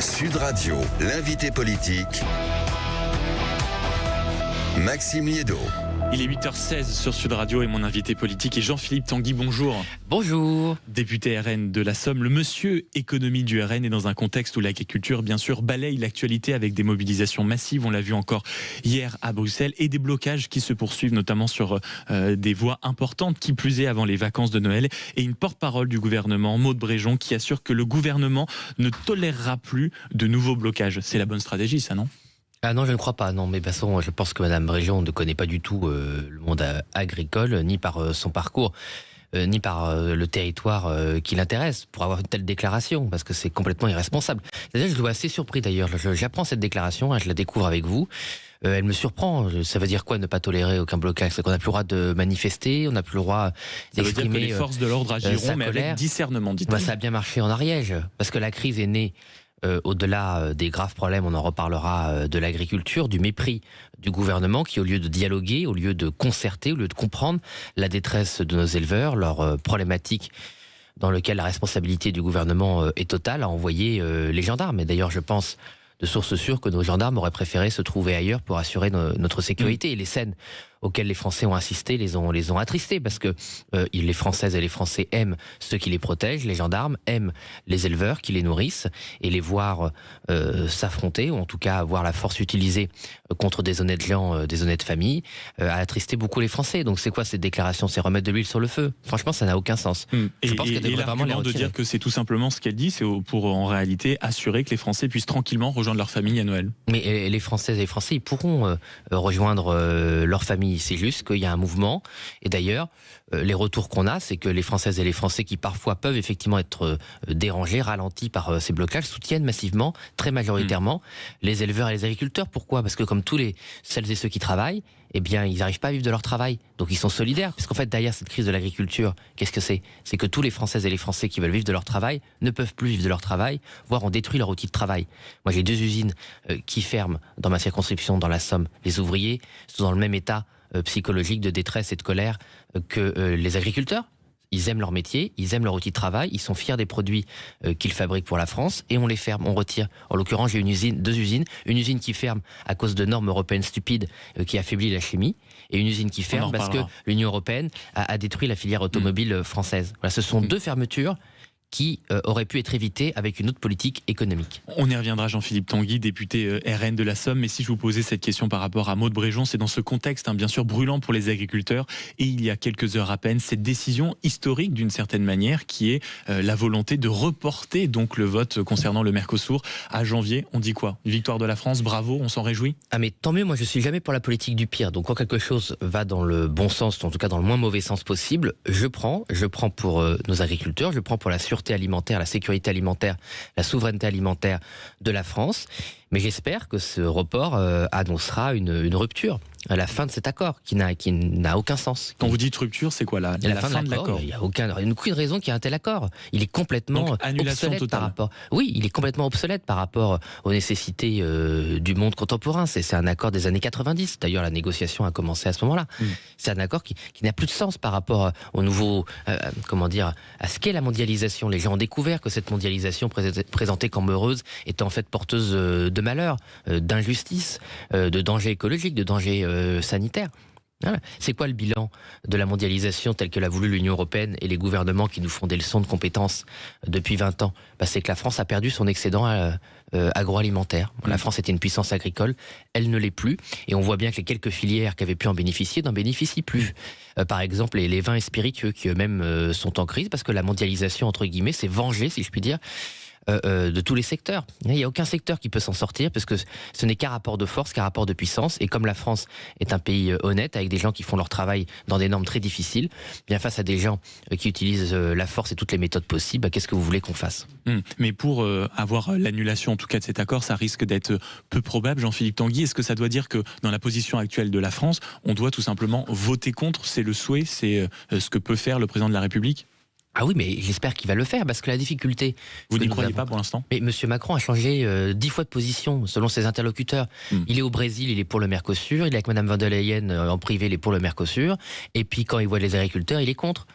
Sud Radio, l'invité politique, Maxime Liédot. Il est 8h16 sur Sud Radio et mon invité politique est Jean-Philippe Tanguy. Bonjour. Bonjour. Député RN de la Somme, le monsieur économie du RN est dans un contexte où l'agriculture, bien sûr, balaye l'actualité avec des mobilisations massives. On l'a vu encore hier à Bruxelles et des blocages qui se poursuivent, notamment sur des voies importantes, qui plus est avant les vacances de Noël. Et une porte-parole du gouvernement, Maud Bréjon, qui assure que le gouvernement ne tolérera plus de nouveaux blocages. C'est la bonne stratégie, ça, non ? Ah non, je ne crois pas. Non, mais de toute façon, je pense que Madame Bréjon ne connaît pas du tout le monde agricole, ni par son parcours, ni par le territoire qui l'intéresse, pour avoir une telle déclaration, parce que c'est complètement irresponsable. C'est-à-dire, je dois assez surpris d'ailleurs. J'apprends cette déclaration, je la découvre avec vous. Elle me surprend. Ça veut dire quoi, ne pas tolérer aucun blocage? C'est qu'on n'a plus le droit de manifester, on n'a plus le droit d'exprimer. Ça veut dire que les forces de l'ordre agiront, mais avec discernement, dites-vous. Ça a bien marché en Ariège, parce que la crise est née. Au-delà des graves problèmes, on en reparlera, de l'agriculture, du mépris du gouvernement qui, au lieu de dialoguer, au lieu de concerter, au lieu de comprendre la détresse de nos éleveurs, leurs problématiques dans lesquelles la responsabilité du gouvernement est totale, a envoyé les gendarmes. Et d'ailleurs, je pense de sources sûres que nos gendarmes auraient préféré se trouver ailleurs pour assurer notre sécurité. Et les scènes auxquelles les Français ont assisté les ont attristés, parce que les Françaises et les Français aiment ceux qui les protègent, les gendarmes aiment les éleveurs qui les nourrissent, et les voir s'affronter, ou en tout cas voir la force utilisée contre des honnêtes gens, des honnêtes familles, a attristé beaucoup les Français. Donc c'est quoi cette déclaration? C'est remettre de l'huile sur le feu? Franchement, ça n'a aucun sens. Je pense qu'elle devrait vraiment les retirer. De dire que c'est tout simplement ce qu'elle dit, c'est pour en réalité assurer que les Français puissent tranquillement rejoindre leur famille à Noël. Mais les Françaises et les Français, ils pourront rejoindre leur famille. C'est juste qu'il y a un mouvement. Et d'ailleurs, les retours qu'on a, c'est que les Françaises et les Français, qui parfois peuvent effectivement être dérangés, ralentis par ces blocages, soutiennent massivement, très majoritairement, les éleveurs et les agriculteurs. Pourquoi? Parce que comme celles et ceux qui travaillent, eh bien, ils n'arrivent pas à vivre de leur travail. Donc ils sont solidaires. Puisqu'en fait, derrière cette crise de l'agriculture, qu'est-ce que c'est? C'est que tous les Françaises et les Français qui veulent vivre de leur travail ne peuvent plus vivre de leur travail, voire ont détruit leur outil de travail. Moi, j'ai 2 usines qui ferment dans ma circonscription, dans la Somme. Les ouvriers sont dans le même état psychologique de détresse et de colère que les agriculteurs. Ils aiment leur métier, ils aiment leur outil de travail, ils sont fiers des produits qu'ils fabriquent pour la France, et on les ferme, on retire. En l'occurrence, j'ai 2 usines. Une usine qui ferme à cause de normes européennes stupides qui affaiblit la chimie, et une usine qui ferme parce que l'Union européenne a détruit la filière automobile française. Voilà, ce sont 2 fermetures qui aurait pu être évité avec une autre politique économique. On y reviendra, Jean-Philippe Tanguy, député RN de la Somme. Mais si je vous posais cette question par rapport à Maud Bréjon, c'est dans ce contexte, bien sûr, brûlant pour les agriculteurs. Et il y a quelques heures à peine, cette décision historique, d'une certaine manière, qui est la volonté de reporter donc le vote concernant le Mercosur à janvier. On dit quoi? Une victoire de la France, bravo, on s'en réjouit? Ah mais tant mieux, moi je suis jamais pour la politique du pire. Donc quand quelque chose va dans le bon sens, en tout cas dans le moins mauvais sens possible, je prends pour nos agriculteurs, je prends pour la sûreté alimentaire, la sécurité alimentaire, la souveraineté alimentaire de la France. Mais j'espère que ce report annoncera une rupture à la fin de cet accord qui n'a aucun sens. Quand vous dites rupture, c'est quoi la fin de l'accord? Il n'y a aucune raison qu'il y ait un tel accord. Il est complètement obsolète par rapport. Oui, il est complètement obsolète par rapport aux nécessités du monde contemporain. C'est un accord des années 90. D'ailleurs, la négociation a commencé à ce moment-là. C'est un accord qui n'a plus de sens par rapport au nouveau, à ce qu'est la mondialisation. Les gens ont découvert que cette mondialisation présentée comme heureuse était en fait porteuse de malheur, d'injustice, de danger écologique, de danger sanitaire. Voilà. C'est quoi le bilan de la mondialisation telle que l'a voulu l'Union européenne et les gouvernements qui nous font des leçons de compétences depuis 20 ans? C'est que la France a perdu son excédent agroalimentaire. La France était une puissance agricole, elle ne l'est plus, et on voit bien que les quelques filières qui avaient pu en bénéficier n'en bénéficient plus. Par exemple, les vins et spiritueux qui eux-mêmes sont en crise parce que la mondialisation, entre guillemets, s'est vengée, si je puis dire, de tous les secteurs. Il n'y a aucun secteur qui peut s'en sortir parce que ce n'est qu'un rapport de force, qu'un rapport de puissance. Et comme la France est un pays honnête, avec des gens qui font leur travail dans des normes très difficiles, bien face à des gens qui utilisent la force et toutes les méthodes possibles, qu'est-ce que vous voulez qu'on fasse? Mais pour avoir l'annulation en tout cas de cet accord, ça risque d'être peu probable, Jean-Philippe Tanguy. Est-ce que ça doit dire que dans la position actuelle de la France, on doit tout simplement voter contre? C'est le souhait, c'est ce que peut faire le président de la République? Ah oui, mais j'espère qu'il va le faire, parce que la difficulté... Vous n'y croyez pas pour l'instant? Mais M. Macron a changé 10 fois de position, selon ses interlocuteurs. Il est au Brésil, il est pour le Mercosur, il est avec Mme von der Leyen en privé, il est pour le Mercosur, et puis quand il voit les agriculteurs, il est contre.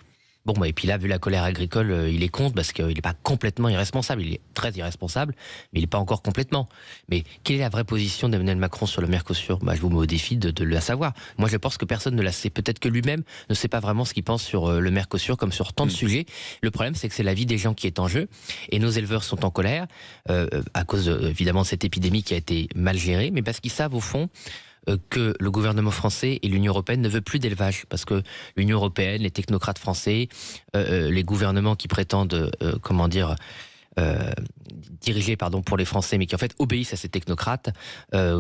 Bon, et puis là, vu la colère agricole, il est contre parce qu'il n'est pas complètement irresponsable. Il est très irresponsable, mais il n'est pas encore complètement. Mais quelle est la vraie position d'Emmanuel Macron sur le Mercosur ? Je vous mets au défi de la savoir. Moi, je pense que personne ne la sait. Peut-être que lui-même ne sait pas vraiment ce qu'il pense sur le Mercosur, comme sur tant de sujets. Le problème, c'est que c'est la vie des gens qui est en jeu. Et nos éleveurs sont en colère, à cause, évidemment, de cette épidémie qui a été mal gérée, mais parce qu'ils savent, au fond, que le gouvernement français et l'Union européenne ne veulent plus d'élevage, parce que l'Union européenne, les technocrates français, les gouvernements qui prétendent, dirigés pour les Français, mais qui en fait obéissent à ces technocrates,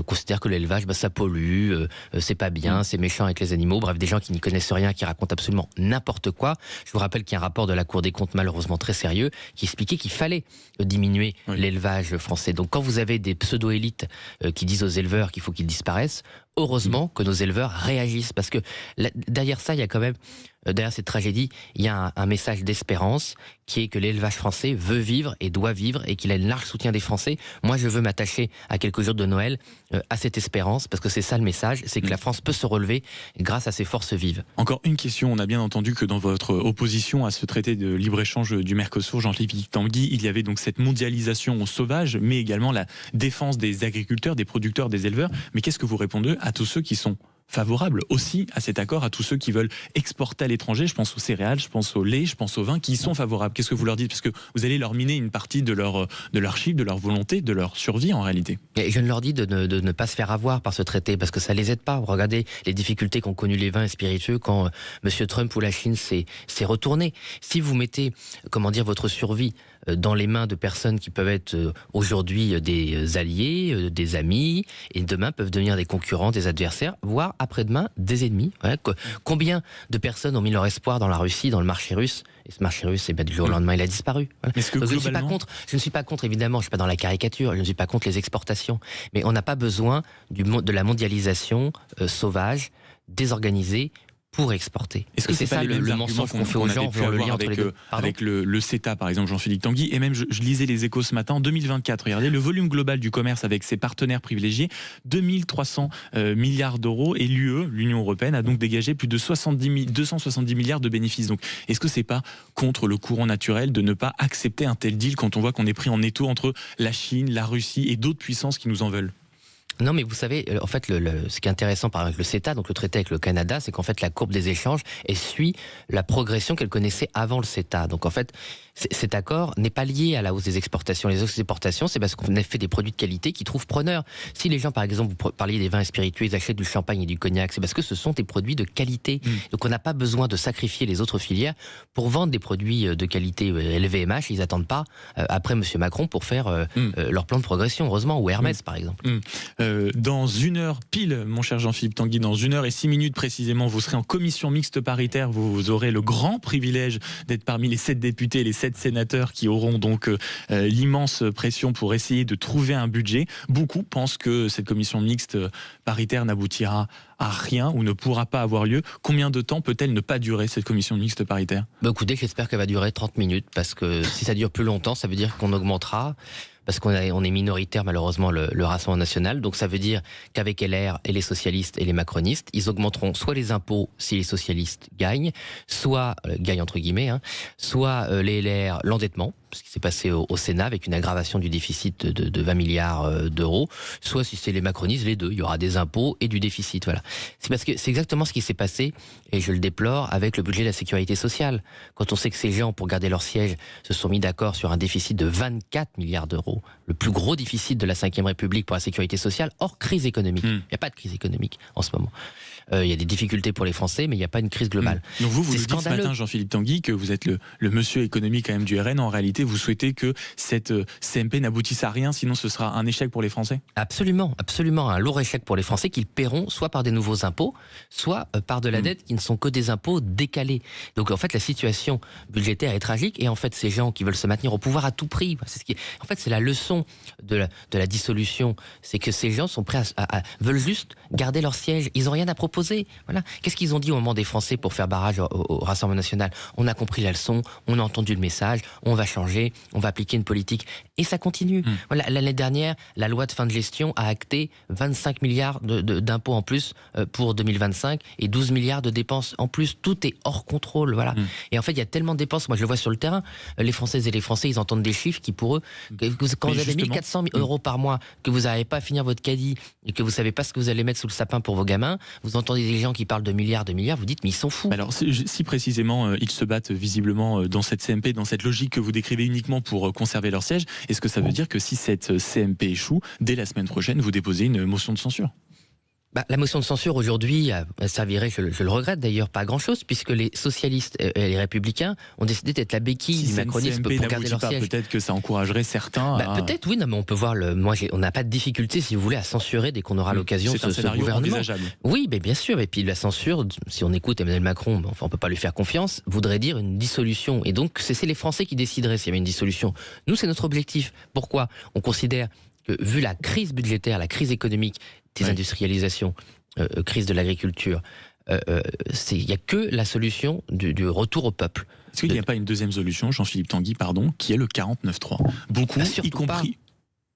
considèrent que l'élevage, ça pollue, c'est pas bien, c'est méchant avec les animaux, bref, des gens qui n'y connaissent rien, qui racontent absolument n'importe quoi. Je vous rappelle qu'il y a un rapport de la Cour des comptes malheureusement très sérieux qui expliquait qu'il fallait diminuer l'élevage français. Donc quand vous avez des pseudo-élites qui disent aux éleveurs qu'il faut qu'ils disparaissent, heureusement que nos éleveurs réagissent, parce que derrière ça, il y a quand même, derrière cette tragédie, il y a un message d'espérance qui est que l'élevage français veut vivre et doit vivre et qu'il a un large soutien des Français. Moi, je veux m'attacher à quelques jours de Noël à cette espérance, parce que c'est ça le message, c'est que la France peut se relever grâce à ses forces vives. Encore une question, on a bien entendu que dans votre opposition à ce traité de libre-échange du Mercosur, Jean-Philippe Tanguy, il y avait donc cette mondialisation sauvage, mais également la défense des agriculteurs, des producteurs, des éleveurs. Mais qu'est-ce que vous répondez à tous ceux qui sont favorables aussi à cet accord, à tous ceux qui veulent exporter à l'étranger? Je pense aux céréales, je pense au lait, je pense au vin, qui y sont favorables. Qu'est-ce que vous leur dites? Parce que vous allez leur miner une partie de leur chiffre, de leur volonté, de leur survie en réalité. Et je ne leur dis de ne pas se faire avoir par ce traité, parce que ça les aide pas. Regardez les difficultés qu'ont connues les vins et spiritueux quand M. Trump ou la Chine s'est retourné. Si vous mettez, votre survie dans les mains de personnes qui peuvent être aujourd'hui des alliés, des amis, et demain peuvent devenir des concurrents, des adversaires, voire après-demain des ennemis. Combien de personnes ont mis leur espoir dans la Russie, dans le marché russe? Et ce marché russe, du jour au lendemain, il a disparu. Que Donc, je ne suis pas contre, évidemment, je ne suis pas dans la caricature, je ne suis pas contre les exportations. Mais on n'a pas besoin de la mondialisation sauvage, désorganisée, pour exporter. Est-ce que c'est ça le mensonge qu'on fait aux gens avec le CETA, par exemple, Jean-Philippe Tanguy? Et même, je lisais les Échos ce matin, en 2024, regardez, le volume global du commerce avec ses partenaires privilégiés, 2300 milliards d'euros, et l'Union européenne, a donc dégagé plus de 270 milliards de bénéfices. Donc, est-ce que c'est pas contre le courant naturel de ne pas accepter un tel deal quand on voit qu'on est pris en étau entre la Chine, la Russie et d'autres puissances qui nous en veulent? Non, mais vous savez, en fait, ce qui est intéressant par exemple, le CETA, donc le traité avec le Canada, c'est qu'en fait, la courbe des échanges, elle suit la progression qu'elle connaissait avant le CETA. Donc en fait, cet accord n'est pas lié à la hausse des exportations. Les exportations, c'est parce qu'on a fait des produits de qualité qui trouvent preneurs. Si les gens, par exemple, vous parliez des vins et spiritueux, ils achètent du champagne et du cognac, c'est parce que ce sont des produits de qualité. Donc on n'a pas besoin de sacrifier les autres filières pour vendre des produits de qualité LVMH. Ils n'attendent pas après M. Macron pour faire leur plan de progression, heureusement, ou Hermès, par exemple. Dans 1 heure pile, mon cher Jean-Philippe Tanguy, dans 1 heure et 6 minutes précisément, vous serez en commission mixte paritaire. Vous aurez le grand privilège d'être parmi les 7 députés et les 7 sénateurs qui auront donc l'immense pression pour essayer de trouver un budget. Beaucoup pensent que cette commission mixte paritaire n'aboutira à rien ou ne pourra pas avoir lieu. Combien de temps peut-elle ne pas durer, cette commission mixte paritaire? Écoutez, j'espère qu'elle va durer 30 minutes, parce que si ça dure plus longtemps, ça veut dire qu'on augmentera, parce qu'on est minoritaire malheureusement le Rassemblement national, donc ça veut dire qu'avec LR et les socialistes et les macronistes, ils augmenteront soit les impôts si les socialistes gagnent, soit gagnent entre guillemets, soit les LR l'endettement, ce qui s'est passé au Sénat avec une aggravation du déficit de 20 milliards d'euros, soit si c'est les macronistes, les deux, il y aura des impôts et du déficit. Voilà. C'est parce que c'est exactement ce qui s'est passé, et je le déplore, avec le budget de la sécurité sociale. Quand on sait que ces gens, pour garder leur siège, se sont mis d'accord sur un déficit de 24 milliards d'euros, le plus gros déficit de la Ve République pour la sécurité sociale, hors crise économique. Il n'y a pas de crise économique en ce moment. Il y a des difficultés pour les Français, mais il n'y a pas une crise globale. Donc vous nous dites ce matin, Jean-Philippe Tanguy, que vous êtes le monsieur économique quand même du RN. En réalité, vous souhaitez que cette CMP n'aboutisse à rien, sinon ce sera un échec pour les Français? Absolument, absolument. Un lourd échec pour les Français qu'ils paieront soit par des nouveaux impôts, soit par de la dette qui ne sont que des impôts décalés. Donc en fait, la situation budgétaire est tragique, et en fait, ces gens qui veulent se maintenir au pouvoir à tout prix, en fait, c'est la leçon de la dissolution, c'est que ces gens sont prêts veulent juste garder leur siège. Ils n'ont rien à proposer. imposé. Voilà. Qu'est-ce qu'ils ont dit au moment des Français pour faire barrage au Rassemblement national? On a compris la leçon, on a entendu le message, on va changer, on va appliquer une politique. Et ça continue. Voilà, l'année dernière, la loi de fin de gestion a acté 25 milliards d'impôts en plus pour 2025 et 12 milliards de dépenses en plus. Tout est hors contrôle. Voilà. Et en fait, il y a tellement de dépenses. Moi, je le vois sur le terrain. Les Françaises et les Français, ils entendent des chiffres qui, pour eux, quand vous avez 1400 euros par mois, que vous n'arrivez pas à finir votre caddie et que vous ne savez pas ce que vous allez mettre sous le sapin pour vos gamins, vous entendez des gens qui parlent de milliards, vous dites, mais ils sont fous. Alors, si précisément, ils se battent visiblement dans cette CMP, dans cette logique que vous décrivez uniquement pour conserver leur siège, est-ce que ça veut dire que si cette CMP échoue, dès la semaine prochaine, vous déposez une motion de censure? La motion de censure aujourd'hui servirait, je le regrette d'ailleurs, pas à grand chose, puisque les socialistes et les républicains ont décidé d'être la béquille du macronisme pour garder leur siège. Peut-être que ça encouragerait certains à... Peut-être, oui, non, mais on peut voir, on n'a pas de difficulté, si vous voulez, à censurer dès qu'on aura l'occasion ce gouvernement. Envisageable. Oui, mais bien sûr, et puis la censure, si on écoute Emmanuel Macron, enfin, on ne peut pas lui faire confiance, voudrait dire une dissolution. Et donc, c'est les Français qui décideraient s'il y avait une dissolution. Nous, c'est notre objectif. Pourquoi? On considère que, vu la crise budgétaire, la crise économique, désindustrialisation, crise de l'agriculture, il n'y a que la solution du retour au peuple. Est-ce qu'il n'y a pas une deuxième solution, Jean-Philippe Tanguy, qui est le 49.3? Beaucoup, y compris... Pas.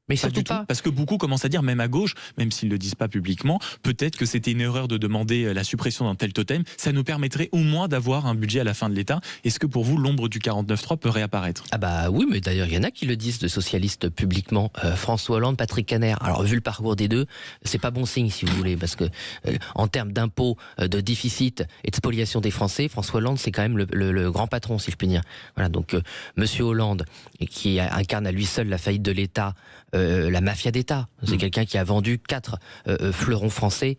Mais surtout pas. Parce que beaucoup commencent à dire, même à gauche, même s'ils ne le disent pas publiquement, peut-être que c'était une erreur de demander la suppression d'un tel totem. Ça nous permettrait au moins d'avoir un budget à la fin de l'État. Est-ce que pour vous, l'ombre du 49.3 peut réapparaître? Oui, mais d'ailleurs, il y en a qui le disent de socialistes publiquement. François Hollande, Patrick Kanner. Alors, vu le parcours des deux, c'est pas bon signe, si vous voulez, parce que en termes d'impôts, de déficit et de spoliation des Français, François Hollande, c'est quand même le grand patron, si je puis dire. Voilà, donc, Monsieur Hollande, qui incarne à lui seul la faillite de l'État, la mafia d'État. C'est quelqu'un qui a vendu 4 fleurons français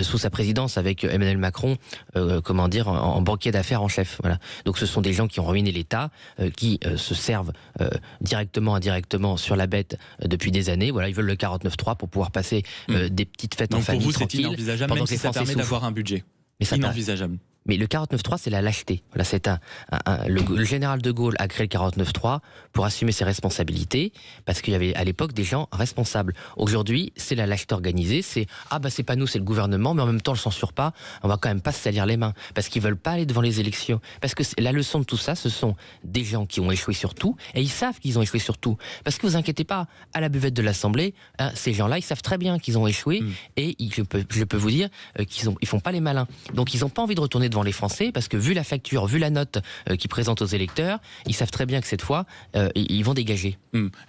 sous sa présidence avec Emmanuel Macron, en banquier d'affaires en chef. Voilà. Donc ce sont des gens qui ont ruiné l'État, qui se servent directement, indirectement sur la bête depuis des années. Voilà, ils veulent le 49.3 pour pouvoir passer des petites fêtes en famille tranquille. Donc pour vous, c'est inenvisageable, même si ça permet d'avoir un budget. Inenvisageable. Mais le 49.3, c'est la lâcheté. Voilà, le général de Gaulle a créé le 49.3 pour assumer ses responsabilités, parce qu'il y avait à l'époque des gens responsables. Aujourd'hui, c'est la lâcheté organisée, c'est c'est pas nous, c'est le gouvernement, mais en même temps, on le censure pas, on va quand même pas se salir les mains, parce qu'ils veulent pas aller devant les élections. Parce que la leçon de tout ça, ce sont des gens qui ont échoué sur tout, et ils savent qu'ils ont échoué sur tout. Parce que vous inquiétez pas, à la buvette de l'Assemblée, ces gens-là, ils savent très bien qu'ils ont échoué, et je peux vous dire ils font pas les malins. Donc ils ont pas envie de retourner devant les Français, parce que vu la facture, vu la note qu'ils présentent aux électeurs, ils savent très bien que cette fois, ils vont dégager.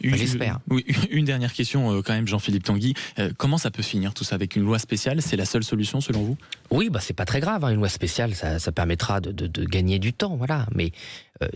J'espère. Oui, une dernière question quand même, Jean-Philippe Tanguy. Comment ça peut finir tout ça avec une loi spéciale? C'est la seule solution selon vous? Oui, c'est pas très grave, une loi spéciale, ça permettra de gagner du temps, voilà. Mais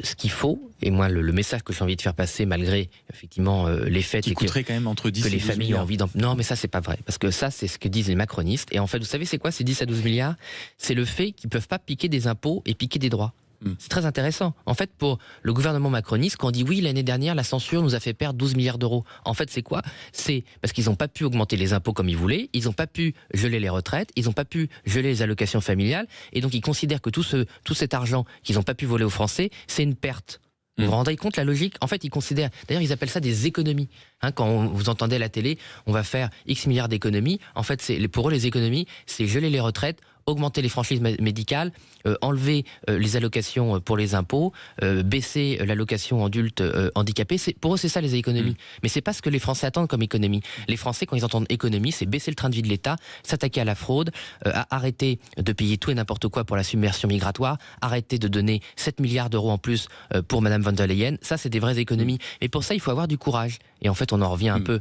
ce qu'il faut, et moi le message que j'ai envie de faire passer, malgré effectivement les fêtes, qui coûterait quand même entre 10 que et 12 les familles milliards. ont envie d'en... Non, mais ça c'est pas vrai, parce que ça c'est ce que disent les macronistes. Et en fait, vous savez c'est quoi ces 10 à 12 milliards? C'est le fait qu'ils peuvent pas piquer des impôts et piquer des droits. C'est très intéressant. En fait, pour le gouvernement macroniste, quand on dit oui, l'année dernière, la censure nous a fait perdre 12 milliards d'euros. En fait, c'est quoi? C'est parce qu'ils n'ont pas pu augmenter les impôts comme ils voulaient, ils n'ont pas pu geler les retraites, ils n'ont pas pu geler les allocations familiales, et donc ils considèrent que tout cet argent qu'ils n'ont pas pu voler aux Français, c'est une perte. Vous vous rendez compte la logique? En fait, ils considèrent, d'ailleurs, ils appellent ça des économies. Quand vous entendez à la télé, on va faire X milliards d'économies. En fait, pour eux, les économies, c'est geler les retraites, augmenter les franchises médicales, enlever les allocations pour les impôts, baisser l'allocation adulte handicapé. Pour eux, c'est ça les économies. Mais c'est pas ce que les Français attendent comme économie. Les Français, quand ils entendent économie, c'est baisser le train de vie de l'État, s'attaquer à la fraude, arrêter de payer tout et n'importe quoi pour la submersion migratoire, arrêter de donner 7 milliards d'euros en plus pour Madame von der Leyen. Ça, c'est des vraies économies. Mais pour ça, il faut avoir du courage. Et en fait, on en revient un peu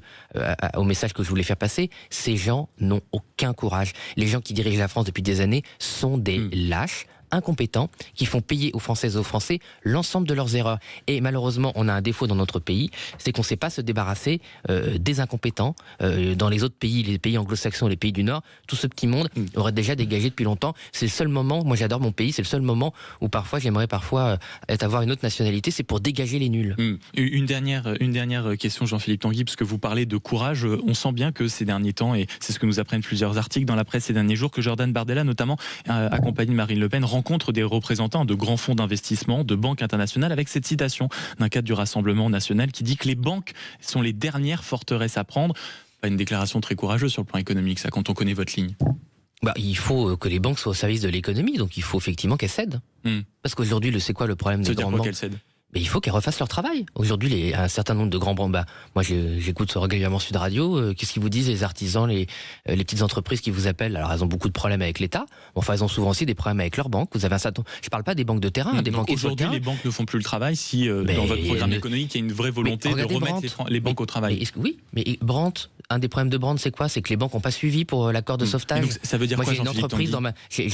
au message que je voulais faire passer. Ces gens n'ont aucun courage. Les gens qui dirigent la France depuis des années sont des lâches, incompétents, qui font payer aux Françaises et aux Français l'ensemble de leurs erreurs. Et malheureusement, on a un défaut dans notre pays, c'est qu'on ne sait pas se débarrasser des incompétents. Dans les autres pays, les pays anglo-saxons, les pays du Nord, tout ce petit monde aurait déjà dégagé depuis longtemps. C'est le seul moment, moi j'adore mon pays, c'est le seul moment où j'aimerais avoir une autre nationalité, c'est pour dégager les nuls. Une dernière question, Jean-Philippe Tanguy, parce que vous parlez de courage, on sent bien que ces derniers temps, et c'est ce que nous apprennent plusieurs articles dans la presse ces derniers jours, que Jordan Bardella, notamment, accompagné de Marine Le Pen, rencontre des représentants de grands fonds d'investissement, de banques internationales, avec cette citation d'un cadre du Rassemblement national qui dit que les banques sont les dernières forteresses à prendre. Pas une déclaration très courageuse sur le plan économique, ça, quand on connaît votre ligne. Il faut que les banques soient au service de l'économie, donc il faut effectivement qu'elles cèdent. Parce qu'aujourd'hui, c'est quoi le problème des grandes banques ? Qu'elles cèdent ? Mais il faut qu'elles refassent leur travail. Aujourd'hui, un certain nombre de grands banques, moi j'écoute régulièrement Sud Radio, qu'est-ce qu'ils vous disent les artisans, les petites entreprises qui vous appellent? Alors elles ont beaucoup de problèmes avec l'État, enfin elles ont souvent aussi des problèmes avec leurs banques. Vous avez un certain... Je parle pas des banques de terrain, des banques aujourd'hui les banques ne font plus le travail si dans votre programme économique il y a une vraie volonté de remettre les banques au travail. Oui, mais Brandt, un des problèmes de Brandt, c'est quoi? C'est que les banques n'ont pas suivi pour l'accord de sauvetage. Donc, ça veut dire quoi, j'ai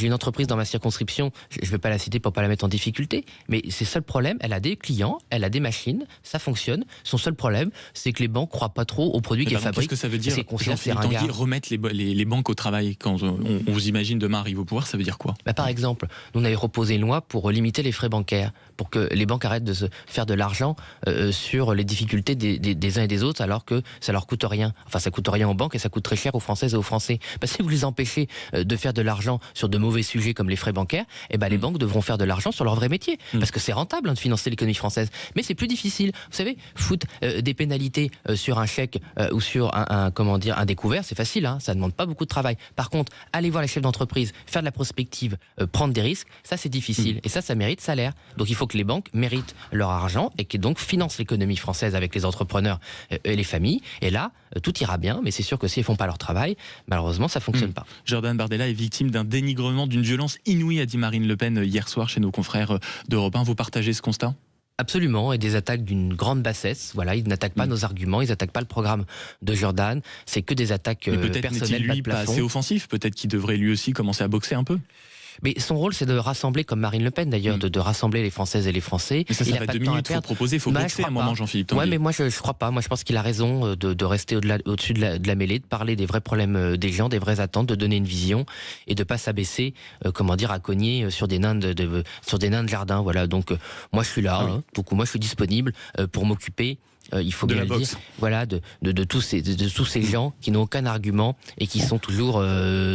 une entreprise dans ma circonscription, je ne vais pas la citer pour pas la mettre en difficulté, mais c'est ça le problème, elle a des clients, elle a des machines, ça fonctionne. Son seul problème, c'est que les banques ne croient pas trop aux produits qu'elles fabriquent. Qu'est-ce que ça veut dire, Jean-Philippe Tanguy, remettre les banques au travail quand on vous imagine demain arrive au pouvoir, ça veut dire quoi? Par exemple, nous on avait proposé une loi pour limiter les frais bancaires, pour que les banques arrêtent de se faire de l'argent sur les difficultés des uns et des autres, alors que ça leur coûte rien. Enfin, ça coûte rien aux banques et ça coûte très cher aux Françaises et aux Français. Si vous les empêchez de faire de l'argent sur de mauvais sujets comme les frais bancaires, les banques devront faire de l'argent sur leur vrai métier. Parce que c'est rentable de financer l'économie française. Mais c'est plus difficile. Vous savez, foutre des pénalités sur un chèque ou sur un découvert, c'est facile, ça ne demande pas beaucoup de travail. Par contre, aller voir les chefs d'entreprise, faire de la prospective, prendre des risques, ça c'est difficile. Et ça mérite salaire. Donc il faut que les banques méritent leur argent et qui donc financent l'économie française avec les entrepreneurs et les familles. Et là, tout ira bien, mais c'est sûr que si elles font pas leur travail, malheureusement, ça fonctionne pas. Jordan Bardella est victime d'un dénigrement, d'une violence inouïe, a dit Marine Le Pen hier soir chez nos confrères d'Europe 1. Vous partagez ce constat ? Absolument, et des attaques d'une grande bassesse. Voilà, ils n'attaquent pas nos arguments, ils n'attaquent pas le programme de Jordan. C'est que des attaques personnelles, n'est-il, lui, pas assez offensif? Peut-être qu'il devrait lui aussi commencer à boxer un peu. Mais son rôle, c'est de rassembler, comme Marine Le Pen d'ailleurs, de rassembler les Françaises et les Français. Mais ça va 2 minutes, il faut proposer, il faut boxer à un moment, Jean-Philippe Tanguy. Ouais, mais moi je crois pas. Moi je pense qu'il a raison de rester au-dessus de la mêlée, de parler des vrais problèmes des gens, des vraies attentes, de donner une vision et de pas s'abaisser, à cogner sur des nains de jardin. Voilà, donc moi je suis là, donc moi je suis disponible pour m'occuper. Il faut bien le dire, voilà, de tous ces gens qui n'ont aucun argument et qui sont toujours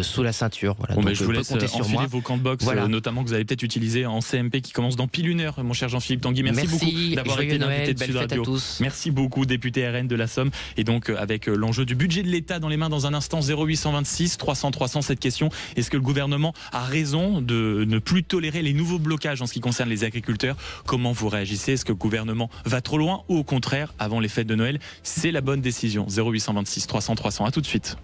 sous la ceinture. Voilà. Donc, je vous laisse enfiler vos camps de boxe, notamment que vous allez peut-être utiliser en CMP qui commence dans pile 1 heure, mon cher Jean-Philippe Tanguy. Merci beaucoup d'avoir été l'invité de Sud Radio. Merci beaucoup, député RN de la Somme. Et donc avec l'enjeu du budget de l'État dans les mains dans un instant, 0826 300 300, cette question: est-ce que le gouvernement a raison de ne plus tolérer les nouveaux blocages en ce qui concerne les agriculteurs? Comment vous réagissez? Est-ce que le gouvernement va trop loin ou au contraire, avant les fêtes de Noël, c'est la bonne décision? 0826 300 300, à tout de suite.